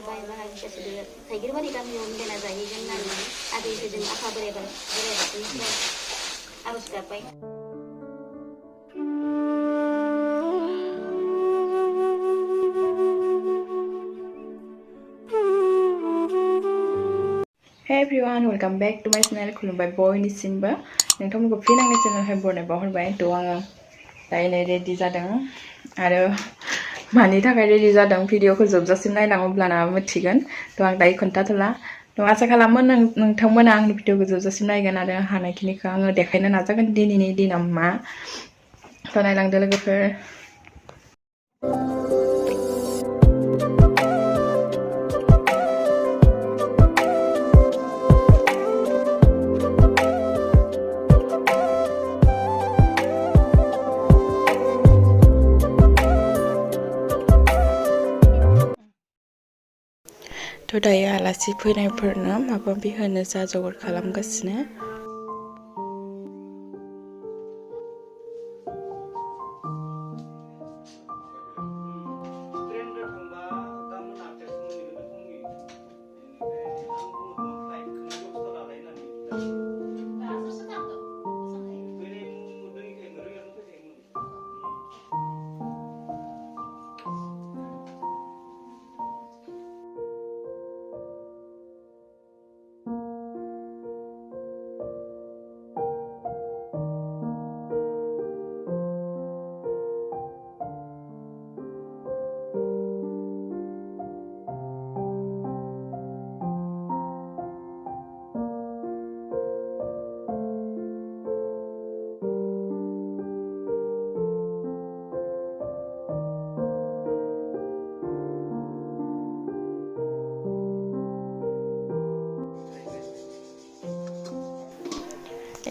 बाय बाहागि गासिबो थाइगिरबारि गामियाव मिलायना जाहैगोन होननानै आदै जों आफा बोराइ बाथौनिफ्राय आरज गाबबाय। Hey everyone, welcome back to my channel. खुलुमबाय बयनिसिमबो नोंथांमोनखौ फिन आंनि चेनेलावहाय बरायना बावहरबाय। थ' आङो दायो रेडि जादों आरो मानि थाखाय रेडि जादों भिडिअखौ जोबजासिम नायलाङोब्लाना मिथिगोन। थ' आं दायो खोन्थाथ'ला। थ' आसा खालामो नोंथांमोना आंनि भिडिअखौ जोबजासिम नायगोन आरो हानायखिनिखौ आङो देखायनो नाजागोन दिनैनि दिनाव मा। थ' नायलांदो लोगोफोर। थ' दायो आलासि फैनायफोरनो माबा माबि होनो जा जगार खालामगासिनो।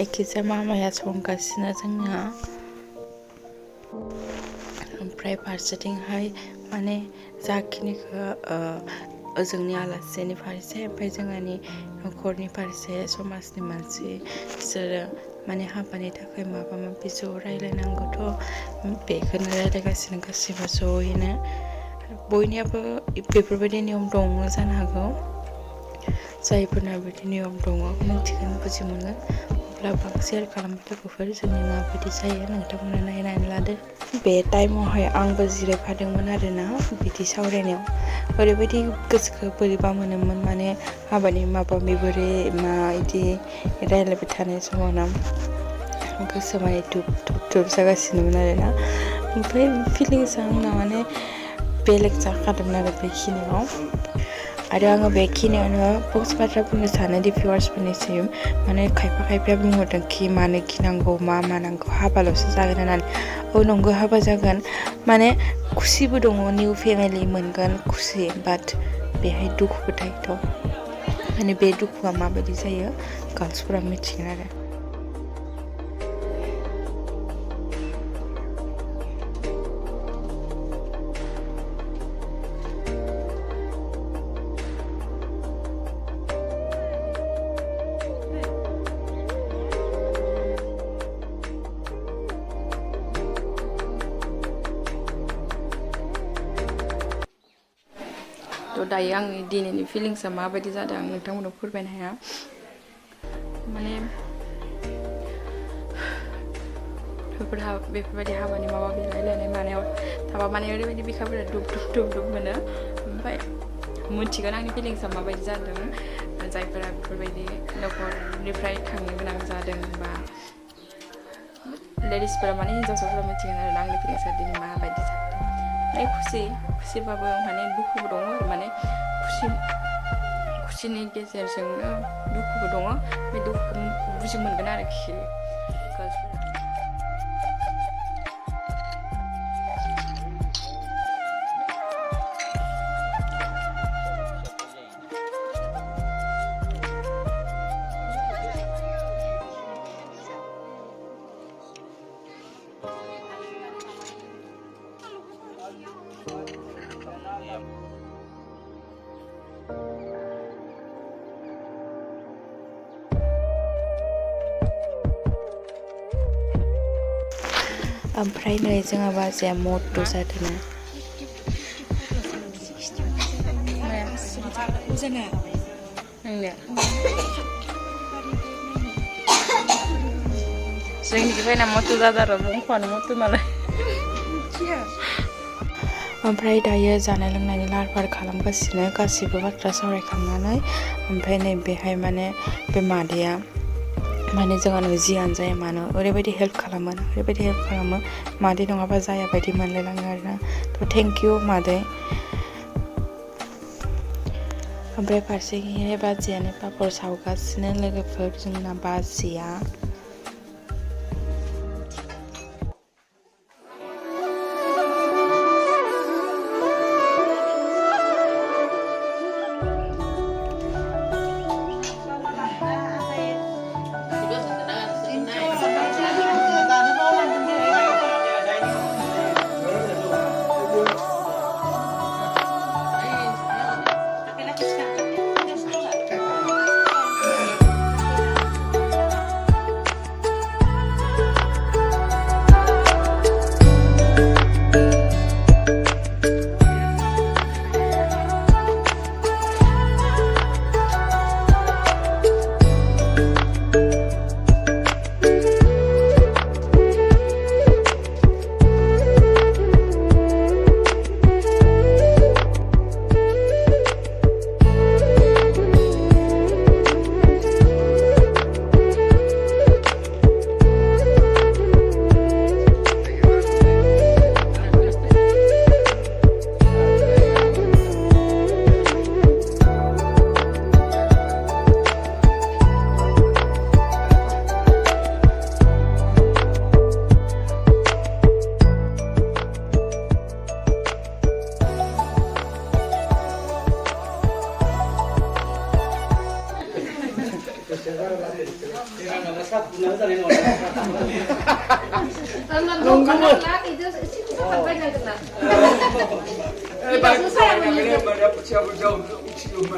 एखेजा मामाया संगासिनो जोंना। ओमफ्राय फारसेथिंहाय माने जाखिनिखौ जोंनि आलासिनि फारसे ओमफ्राय जोंहानि न'खरनि फारसे समाजनि मानसि बिसोरो माने हाबानि थाखाय माबा माबि ज' रायलायनांगौथ' बेखौनो रायलायगासिनो गासिबो ज'यैनो। बयनियाबो बेफोरबायदि नियम दङ जानो हागौ। जायफोरना बिदि नियम दङ मिथिगोन बुजि मोनगोन। अब्लाबो आं शेयार खालामबाय लोगोफोर जोंनि माबायदि जायो नोंथांमोना नायनानै लादो। बे टाइमावहाय आंबो जिरायफादोंमोन आरोना बिदि सावरायनायाव। ओरैबायदि गोसोखौ बोरैबा मोनोमोन माने हाबानि माबा बोरै मा बिदि रायलायबाय थानाय समावनो गोसो माने धुप जागासिनोमोन आरोना। ओमफ्राय फिलिंसा आंना माने बेलेग जाखादोंमोन आरो बेखिनियाव। आरो आङो बेखिनियावनो फंसे बाथ्रा बुंनो सानोदि भिउवार्सफोरनिसिम माने खायफाया बुंहरदों कि मानो गिनांगौ मा मानांगौ हाबाल'सो जागोन होननानै। औ नंगौ हाबा जागोन माने खुसिबो दङ निउ फेमिलि मोनगोन खुसि बाट बेहाय दुखुबो थायोथ'। माने बे दुखुआ माबायदि जायो गार्लसफोरा मिथिगोन आरो। थ' दायो आंनि दिनैनि फिलिंसा माबायदि जादों आं नोंथांमोननो फोरमायनो हाया। माने बेफोरबायदि हाबानि माबा रायलायनाय मानायाव थाबा माने ओरैबायदि बिखाफोरा दुब मोनो। ओमफ्राय मिथिगोन आंनि फिलिंसा माबायदि जादों। जायफोरा बेफोरबायदि न'खरनिफ्राय थांनो गोनां जादों बा लेडिसफोरा माने हिन्जावसाफोरा मिथिगोन आरो आंनि फिलिंसा दिनै माबायदि जादों। माने खुसिबाबो माने दुखुबो दङ आरो माने खुसिनि गेजेरजोंनो दुखुबो दङ। बे दुखुखौ बुजि मोनगोन आरोखि गार्लसफोरा। ओमफ्राय नै जोंहा बाजैया मद जादों। Sana. Enggak. Sering dikira motor dadar, bukan motor malah. ओमफ्राय दायो जानाय लोंनायनि लाहार फाहार खालामगासिनो गासिबो बाथ्रा सावरायखांनानै ओमफ्राय नैबेहाय माने बे मादैया माने जोंहानो जियानो जाया मानो ओरैबायदि हेल्प खालामो मादै नङाबा जाया बायदि मोनलायलाङो आरोना थ' थेंक इउ मादै ओमफ्राय फारसेखैहाय बाजैयानो पापर सावगासिनो लोगोफोर जोंना बाजैया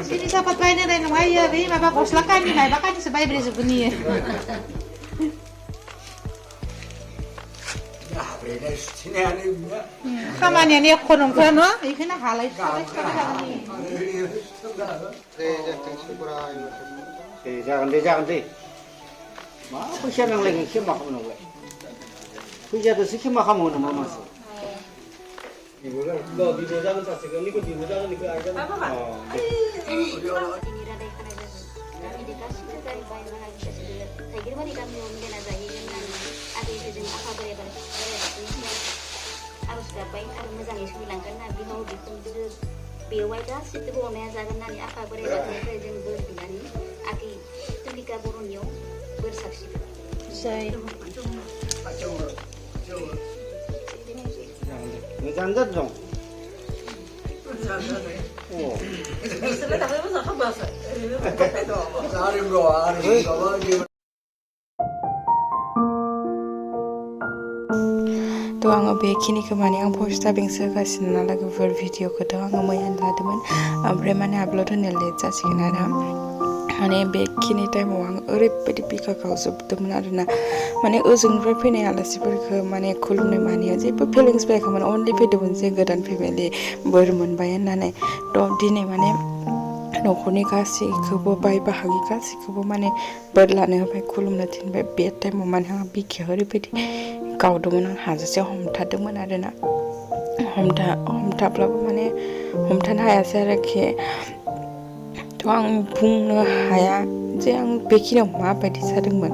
Ini sahabat baiknya dari rumah ya, bi, bapak koslakan nih, bapak kan sebaik beri sebunyi. Kamarnya nih konong kono, ikan halai, jangan deh. Apa siapa yang lagi siapa kamu nunggu? Kuya tuh sih siapa kamu nunggu mas? Ibu kan, di jangan kasih ke niku, di jangan niku aja. बेवाय गासिबो अनाया जागोन होननानै आफा बोराइ बाथौनिफ्राय जों बोर बिनानै आगै तुलिका बर'नियाव बोर साबसिगोन Jangan dong. थ' आङो बेखिनिखौ माने आं भइस टाइपिंसो होगासिनो नालाय लोगोफोर भिडिअखौथ' आङो मैयानो लादोंमोन ओमफ्राय माने आपल'ड होनो लेट जासिगोन आरो माने बेखिनि टाइमाव आं ओरैबायदि बिखा गावजोबदोंमोन आरोना माने ओजोंनिफ्राय फैनाय आलासिफोरखौ माने खुलुमनाय मानिया जेबो फिलिंस फैयाखैमोन अनलि फैदोंमोन जे गोदान फेमिलि बोर मोनबाय होननानै थ' दिनै माने न'खरनि गासैखौबो बाय बाहागि गासैखौबो माने बोर लानो होबाय खुलुमनो थिनबाय बे टाइमाव माने आंहा बिखाया ओरैबायदि गावदोंमोन आं हाजासे हमथादोंमोन आरोना हमथाब्लाबो माने हमथानो हायासै आरोखि थ' आं बुंनो हाया जे आं बेखिनियाव माबायदि जादोंमोन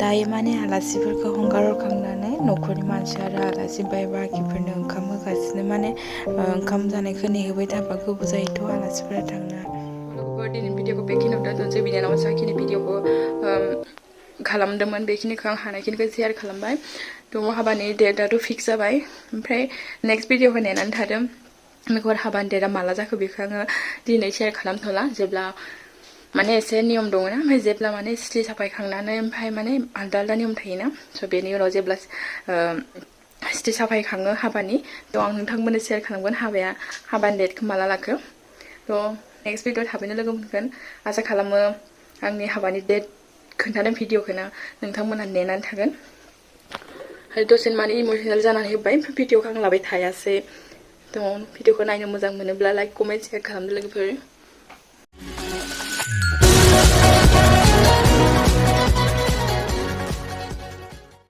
दायो माने आलासिफोरखौ हगारहरखांनानै न'खरनि मानसि आरो आलासि बाय बाहागिफोरनो ओंखाम होगासिनो माने ओंखाम जानायखौ नेहोबाय थाबा गोबाव जायोथ' आलासिफोरा थांना लोगोफोर दिनै भिडिअखौ बेखिनियाव दोनथ'नोसै बिनानावा जाखिनि भिडिअखौ खालामदोंमोन बेखिनिखौ आं हानायखिनिखौ शेयार खालामबाय थ' हाबानि डेटआथ' फिक्स जाबाय ओमफ्राय नेक्स्ट भिडिअखौ नेनानै थादों बेखौ हाबानि डेटआ माला जाखो बेखौ आङो दिनै शेयार खालामथ'ला जेब्ला माने एसे नियम दङ ना ओमफ्राय जेब्ला माने सिथ्रि साफायखांनानै ओमफ्राय माने आलदा आलदा नियम थायोना स' बेनि उनाव जेब्ला सिथ्रि साफायखाङो हाबानि थ' आं नोंथांमोननो शेयार खालामगोन हाबानि डेटखौ माला लाखो थ' नेक्स्ट भिडिअ थाबैनो लोगो मोनगोन आसा खालामो आंनि हाबानि डेट खोन्थानाय भिडिअखौनो नोंथांमोनहा नेनानै थागोन आरो दसेनो माने इमसनेल जानानै होबाय भिडिअखौ आं लाबाय थायासै थ' भिडिअखौ नायनो मोजां मोनोब्ला लाइक कमेन्ट शेयार खालामदो लोगोफोर